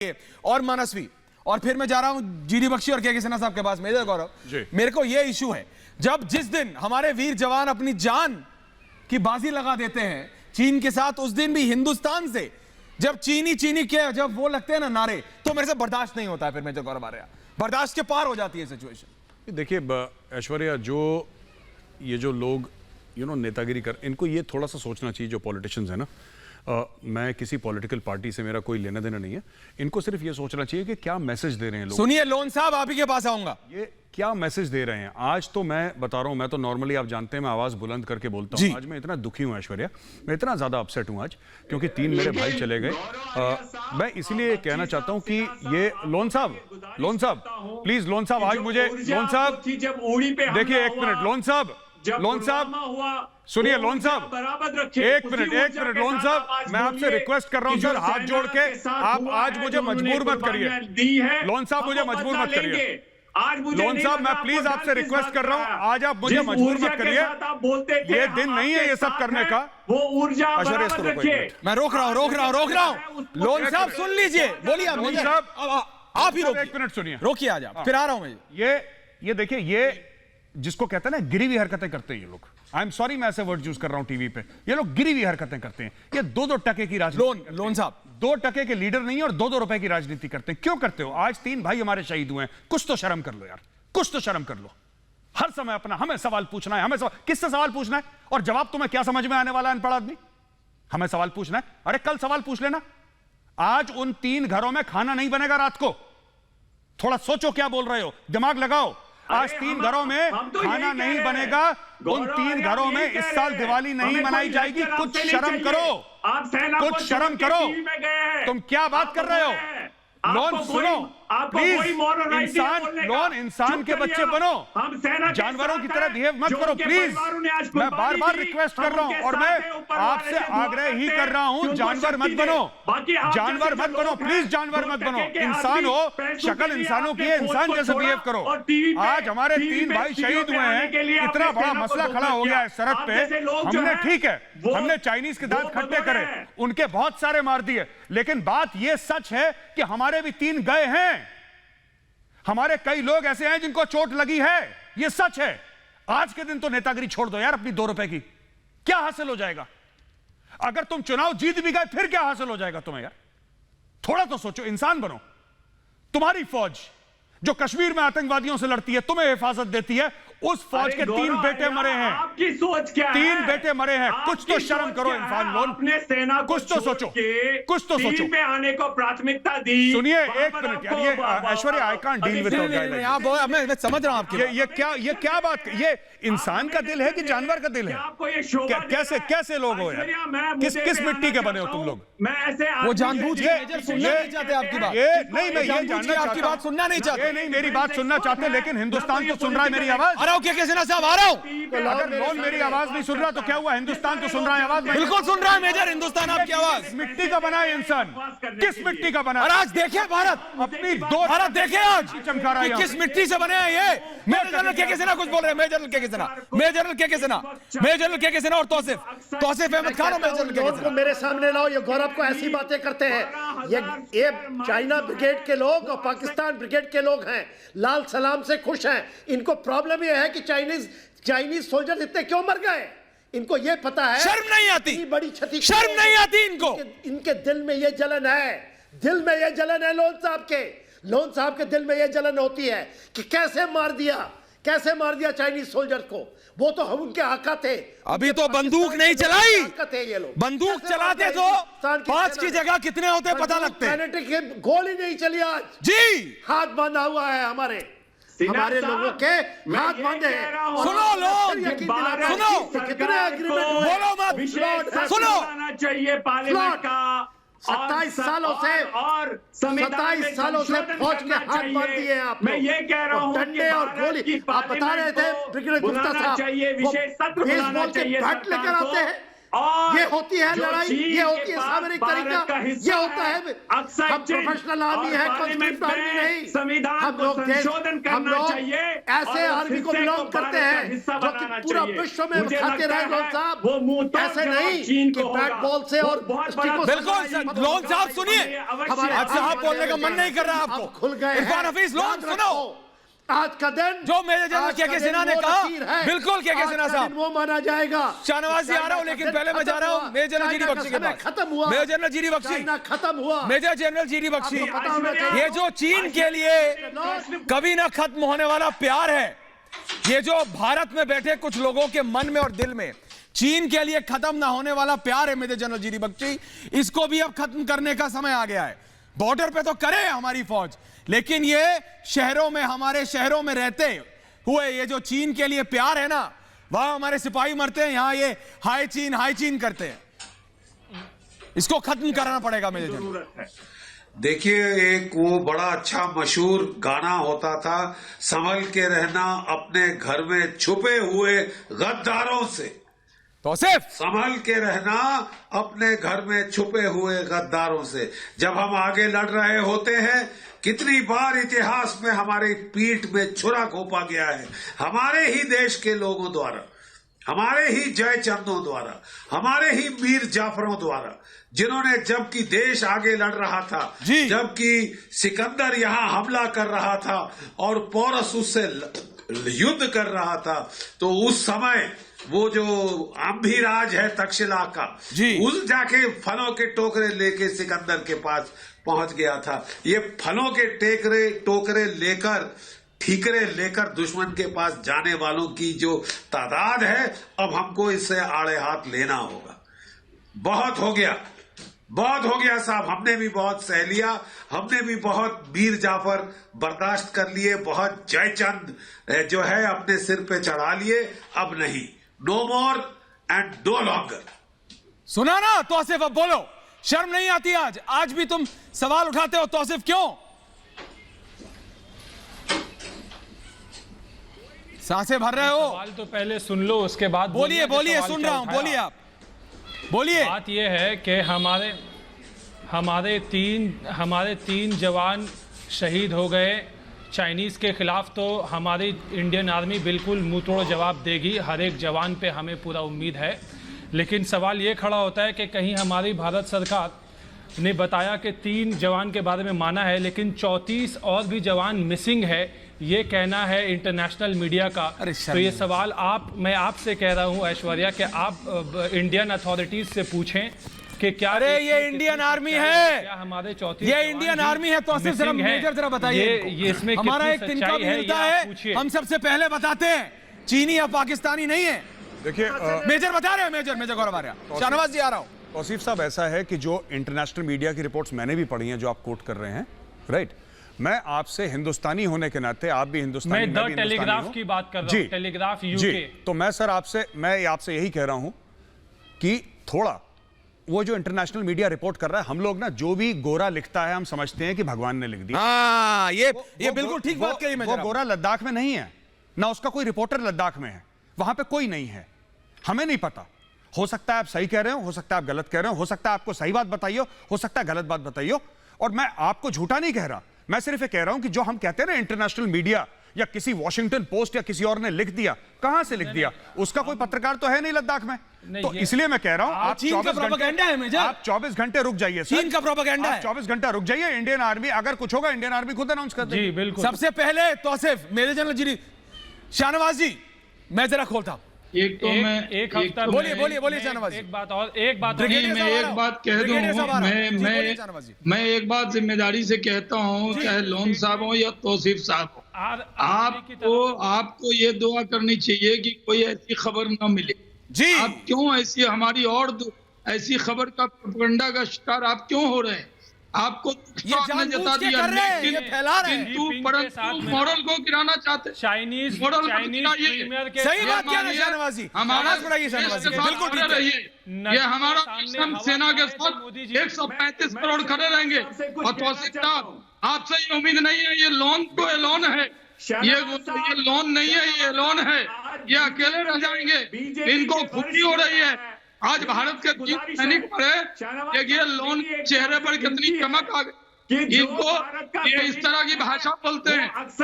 और मनस्वी, और फिर मैं जा रहा हूं जीडी बख्शी और के सिन्हा साहब के पास। मेजर गौरव, मेरे को यह इशू है, जब जिस दिन हमारे वीर जवान अपनी जान की बाजी लगा देते हैं चीन के साथ, उस दिन भी हिंदुस्तान से जब चीनी चीनी के जब वो लगते हैं ना नारे, तो मेरे से बर्दाश्त नहीं होता है। फिर मेजर गौरव आ रहा है, बर्दाश्त के पार हो जाती है सिचुएशन। देखिए ऐश्वर्या, जो ये जो लोग नेतागिरी कर, इनको ये थोड़ा सा सोचना चाहिए, जो पॉलिटिशियंस है ना, मैं किसी पॉलिटिकल पार्टी से मेरा कोई लेना देना नहीं है, इनको सिर्फ ये सोचना चाहिए कि क्या मैसेज दे रहे हैं लोग। सुनिए लोन साहब, आप ही के पास आऊंगा, ये क्या मैसेज दे रहे हैं। आज तो मैं बता रहा हूं, मैं तो नॉर्मली आप जानते हैं मैं आवाज बुलंद करके बोलता हूं, आज मैं इतना दुखी हूं ऐश्वर्या, मैं इतना ज्यादा अपसेट हूं आज, क्योंकि 3 मेरे भाई चले गए। मैं इसलिए कहना चाहता हूं कि ये लोन साहब प्लीज, लोन साहब आज मुझे, लोन साहब देखिए, एक मिनट लोन साहब सुनिए, लोन साहब एक मिनट लोन साहब, मैं आपसे रिक्वेस्ट कर रहा हूं सर, हाथ जोड़ के, आप आज मुझे मजबूर मत करिए। लोन साहब मुझे मजबूर मत करिए, लोन साहब मैं प्लीज आपसे रिक्वेस्ट कर रहा हूं, आज आप मुझे मजबूर मत करिए, ये दिन नहीं है ये सब करने का। वो ऊर्जा मैं रोक रहा हूं। लोन साहब सुन लीजिए, बोलिए लोन साहब, आप ही रोकिए, 1 मिनट सुनिए, रोकिए, आज आप, फिर आ रहा हूं मैं। ये देखिए, ये जिसको कहते हैं ना गिरी हुई हरकतें करते हैं ये लोग, आई एम सॉरी मैं ऐसे वर्ड यूज कर रहा हूं टीवी पे, ये लोग गिरी हुई हरकतें करते हैं। ये 2-2 टके की राजनीति, लोन साहब 2 टके के लीडर नहीं है और 2-2 रुपए की राजनीति करते हैं। क्यों करते हो? आज 3 भाई हमारे शहीद हुए हैं, कुछ तो शर्म कर लो यार, कुछ तो शर्म कर लो। हर समय अपना हमें सवाल पूछना है, किससे सवाल पूछना है और जवाब तुम्हें क्या समझ में आने वाला है अनपढ़ आदमी? हमें सवाल पूछना है, अरे कल सवाल पूछ लेना। आज उन 3 घरों में खाना नहीं बनेगा रात को, थोड़ा सोचो क्या बोल रहे हो, दिमाग लगाओ। आज 3 घरों में खाना नहीं बनेगा, उन 3 घरों में इस साल दिवाली नहीं मनाई जाएगी। कुछ शर्म करो, कुछ शर्म करो, तुम क्या बात कर रहे हो? लोन सुनो प्लीज, इंसान के बच्चे बनो, जानवरों की तरह बिहेव मत करो प्लीज। मैं बार बार रिक्वेस्ट कर रहा हूं और मैं आपसे आग्रह ही कर रहा हूं, जानवर मत बनो, जानवर मत बनो प्लीज, जानवर मत बनो। इंसान हो, शक्ल इंसानों की है, इंसान जैसे बिहेव करो। आज हमारे 3 भाई शहीद हुए हैं, इतना बड़ा मसला खड़ा हो गया है सड़क पे, हमने ठीक है, हमने चाइनीज के दांत खट्टे करे, उनके बहुत सारे मार दिए, लेकिन बात यह सच है कि हमारे भी 3 गए हैं, हमारे कई लोग ऐसे हैं जिनको चोट लगी है, यह सच है। आज के दिन तो नेतागिरी छोड़ दो यार अपनी 2 रुपए की, क्या हासिल हो जाएगा? अगर तुम चुनाव जीत भी गए फिर क्या हासिल हो जाएगा तुम्हें यार? थोड़ा तो सोचो, इंसान बनो। तुम्हारी फौज जो कश्मीर में आतंकवादियों से लड़ती है, तुम्हें हिफाजत देती है, उस फौज के 3 बेटे मरे हैं, आपकी सोच क्या है? 3 बेटे मरे हैं, कुछ तो शर्म करो इंसान लोन, अपने सेना कुछ तो सोचो, कुछ तो सोचो। पे आने को प्राथमिकता दी। सुनिए 1 मिनट यार, ये Aishwarya, I can't deal with मैं समझ रहा हूं आपकी, ये क्या बात, ये इंसान का दिल है कि जानवर का दिल है? आपको ये शोभा कैसे लोग हो यार? किस मिट्टी के बने हो तुम लोग? मैं ऐसे वो जानबूझ के सुनना नहीं चाहते आपकी बात, ये नहीं, मैं ये जानना आपकी बात सुनना नहीं चाहते, नहीं मेरी बात सुनना चाहते, लेकिन हिंदुस्तान तो सुन रहा है मेरी आवाज। आ रहा हूं के सिन्हा साहब, आ रहा हूं। अगर लोन मेरी आवाज नहीं सुन रहा तो क्या हुआ? हिंदुस्तान तो सुन रहा है आवाज, बिल्कुल सुन रहा है मेजर, हिंदुस्तान आपकी आवाज। मिट्टी का बना है इंसान, किस मिट्टी का बना? और आज देखे भारत, अपनी 2 भारत देखे आज चमका रहा है, किस मिट्टी से बने हैं ये। मेजर जनरल के सिन्हा कुछ बोल रहे हैं, मेजर जनरल के सिन्हा, मेजर जनरल के सिन्हा, मेजर जनरल के सिन्हा और तौसीफ अहमद खान और मेजर जनरल के सिन्हा मेरे सामने लाओ। ये गौरव को ऐसी बातें करते हैं, ये चाइना ब्रिगेड के लोग और पाकिस्तान ब्रिगेड के लोग हैं, लाल सलाम से खुश हैं। इनको प्रॉब्लम यह है कि चाइनीज सोल्जर इतने क्यों मर गए, इनको ये पता है। शर्म नहीं आती, बड़ी क्षति, शर्म नहीं आती इनको। इनके दिल में ये जलन है, दिल में ये जलन है लोन साहब के दिल में ये जलन होती है कि कैसे मार दिया चाइनीज सोल्जर को। वो तो हम उनके आका थे, अभी तो बंदूक नहीं चलाई, ये लोग बंदूक चलाते तो 5 की जगह कितने होते पता लगते। गोली नहीं चली आज जी, हाथ बांधा हुआ है, हमारे लोगों के हाथ बांधे हैं। सुनो लोग, सुनो, कितने एग्रीमेंट बोलो मत, सुनो चाहिए पार्लियामेंट का। 27 सालों से फौज के हाथ बांध दिए आप। मैं ये कह रहा हूँ डंडे और गोली, आप बता रहे थे ब्रिगेडियर गुप्ता साहब, बेसबॉल के बैट लेकर आते हैं, और ये होती है जो लड़ाई, चीन ये होती के है पास सामरिक भारत तरीका, का हिस्सा ये होता है। अक्सर हम प्रोफेशनल आर्मी है, कॉन्स्टिट्यूट आर्मी नहीं। संविधान हम को लोग संशोधन हम करना लोग चाहिए, ऐसे आर्मी को बिलोंग करते हैं जो कि पूरा विश्व में खाते रहे। लोन साहब वो मुंह ऐसे नहीं कि बैट बॉल से और स्टिकों से बिल्कुल सर, लोन साहब सुनिए, आज साहब बोलने का मन नहीं कर रहा आपको। खुल गए इरफान हफीज, लोन सुनो। आज का दिन जो मेजर जनरल के सिन्हा ने कहा, बिल्कुल के सिन्हा साहब, वो माना जाएगा। शाहनवाज आ रहा हूं, लेकिन पहले मैं जा रहा हूं मेजर जनरल जीडी बख्शी के पास। खत्म हुआ, मेजर जनरल जीडी बख्शी खत्म हुआ। मेजर जनरल जीडी बख्शी, आपको पता होना चाहिए। ये जो चीन के लिए कभी ना खत्म होने वाला प्यार है, ये जो भारत में बैठे कुछ लोगों के मन में और दिल में चीन के लिए खत्म ना होने वाला प्यार है मेजर जनरल जीडी बख्शी, इसको भी अब खत्म करने का समय आ गया है। बॉर्डर पे तो करे हमारी फौज, लेकिन ये शहरों में, हमारे शहरों में रहते हुए ये जो चीन के लिए प्यार है ना, वहां हमारे सिपाही मरते हैं, यहां ये हाई चीन करते हैं। इसको खत्म कराना पड़ेगा मेजर जनरल। देखिए, एक वो बड़ा अच्छा मशहूर गाना होता था, संभल के रहना अपने घर में छुपे हुए गद्दारों से। तो सिर्फ संभल के रहना अपने घर में छुपे हुए गद्दारों से। जब हम आगे लड़ रहे होते हैं, कितनी बार इतिहास में हमारी पीठ में छुरा घोंपा गया है, हमारे ही देश के लोगों द्वारा, हमारे ही जयचंदों द्वारा, हमारे ही मीर जाफरों द्वारा, जिन्होंने जबकि देश आगे लड़ रहा था, जबकि सिकंदर यहां हमला कर रहा था और पोरस उससे युद्ध कर रहा था, तो उस समय वो जो अम्भिराज है तक्षशिला का, उस जाके फलों के टोकरे लेके सिकंदर के पास पहुंच गया था। ये फलों के टोकरे लेकर, ठीकरे लेकर दुश्मन के पास जाने वालों की जो तादाद है, अब हमको इससे आड़े हाथ लेना होगा। बहुत हो गया साहब, हमने भी बहुत सह लिया, हमने भी बहुत मीर जाफर बर्दाश्त कर लिए, बहुत जयचंद जो है अपने सिर पे चढ़ा लिए। अब नहीं, no more and no longer. सुना ना तौसीफ, अब बोलो, शर्म नहीं आती? आज भी तुम सवाल उठाते हो तौसीफ, क्यों? सांसें भर रहे हो? सवाल तो पहले सुन लो, उसके बाद बोलिए। सुन रहा हूं, बोलिए, आप बोलिए। बात यह है कि हमारे तीन जवान शहीद हो गए चाइनीज़ के खिलाफ, तो हमारी इंडियन आर्मी बिल्कुल मुंहतोड़ जवाब देगी, हर एक जवान पे हमें पूरा उम्मीद है। लेकिन सवाल ये खड़ा होता है कि कहीं हमारी भारत सरकार ने बताया कि 3 जवान के बारे में माना है, लेकिन 34 और भी जवान मिसिंग है, ये कहना है इंटरनेशनल मीडिया का। तो ये सवाल मैं आपसे कह रहा हूँ ऐश्वर्या, कि आप इंडियन अथॉरिटीज से पूछें कि क्या ये इंडियन आर्मी है, क्या हमारे 34 ये इंडियन आर्मी है। तो जरा मेजर जरा बताइए, ये इसमें हमारा एक तिनका भी मिलता है, हम सबसे पहले बताते हैं, चीनी या पाकिस्तानी नहीं है। देखिए, मेजर बता रहे हैं, मेजर गौरव आर्या, शाहनवाज जी आ रहा हूं। तौसीफ साहब, ऐसा है कि जो इंटरनेशनल मीडिया की रिपोर्ट्स मैंने भी पढ़ी हैं, जो आप कोट कर रहे हैं, राइट, मैं आपसे हिंदुस्तानी होने के नाते, आप भी हिंदुस्तानी, मैं द टेलीग्राफ की बात कर रहा हूं, टेलीग्राफ यूके। तो मैं आपसे यही कह रहा हूं कि थोड़ा वो जो इंटरनेशनल मीडिया रिपोर्ट कर रहा है, हम लोग ना जो भी गोरा लिखता है हम समझते हैं कि भगवान ने लिख दिया। हाँ, ये बिल्कुल ठीक बात कही। वो गोरा लद्दाख में नहीं है, ना उसका कोई रिपोर्टर लद्दाख में है, वहां पे कोई नहीं है, हमें नहीं पता। हो सकता है आप सही कह रहे हो सकता है आप गलत कह रहे हो सकता है आपको सही बात बताइए, हो सकता है गलत बात बताइए। और मैं आपको झूठा नहीं कह रहा, मैं सिर्फ ये कह रहा हूं कि जो हम कहते हैं ना इंटरनेशनल मीडिया या किसी वॉशिंगटन पोस्ट या किसी और ने लिख दिया, कहां से लिख दिया? उसका कोई पत्रकार तो है नहीं लद्दाख में। तो इसलिए मैं कह रहा हूं, आप 24 घंटे रुक जाइए। चीन का प्रोपेगेंडा है, 24 घंटा रुक जाइए। इंडियन आर्मी, अगर कुछ होगा इंडियन आर्मी खुद अनाउंस कर देगी। जी बिल्कुल। सबसे पहले तौसीफ, मेजर जनरल जी, शाहनवाज जी, मैं जरा खोलता हूं। एक हफ्ता बोलिए शाहनवाज जी। एक बात मैं एक बात जिम्मेदारी से कहता हूँ, चाहे लोन साहब हो या तौसीफ साहब हो, आपको ये दुआ करनी चाहिए कि कोई ऐसी खबर न मिले जी। आप क्यों ऐसी हमारी और ऐसी खबर का प्रोपेगेंडा का शिकार आप क्यों हो रहे हैं? आपको आपने जता दिया, किंतु परंतु मॉडल को गिराना चाहते, चाइनीज मॉडल सही बात क्या है शाहनवाज जी, बिल्कुल ठीक है। ये हमारा मिशन सेना के साथ 135 करोड़ खड़े रहेंगे। और तौसीफ साहब, आपसे ये उम्मीद नहीं है, ये लोन तो एलोन है, ये लोन नहीं है, ये एलोन है, ये अकेले रह जाएंगे। इनको खुशी हो रही है आज भारत के 3 सैनिक पड़े, देखिए लोन चेहरे पर कितनी चमक आ गई। इनको ये इस तरह की भाषा बोलते हैं।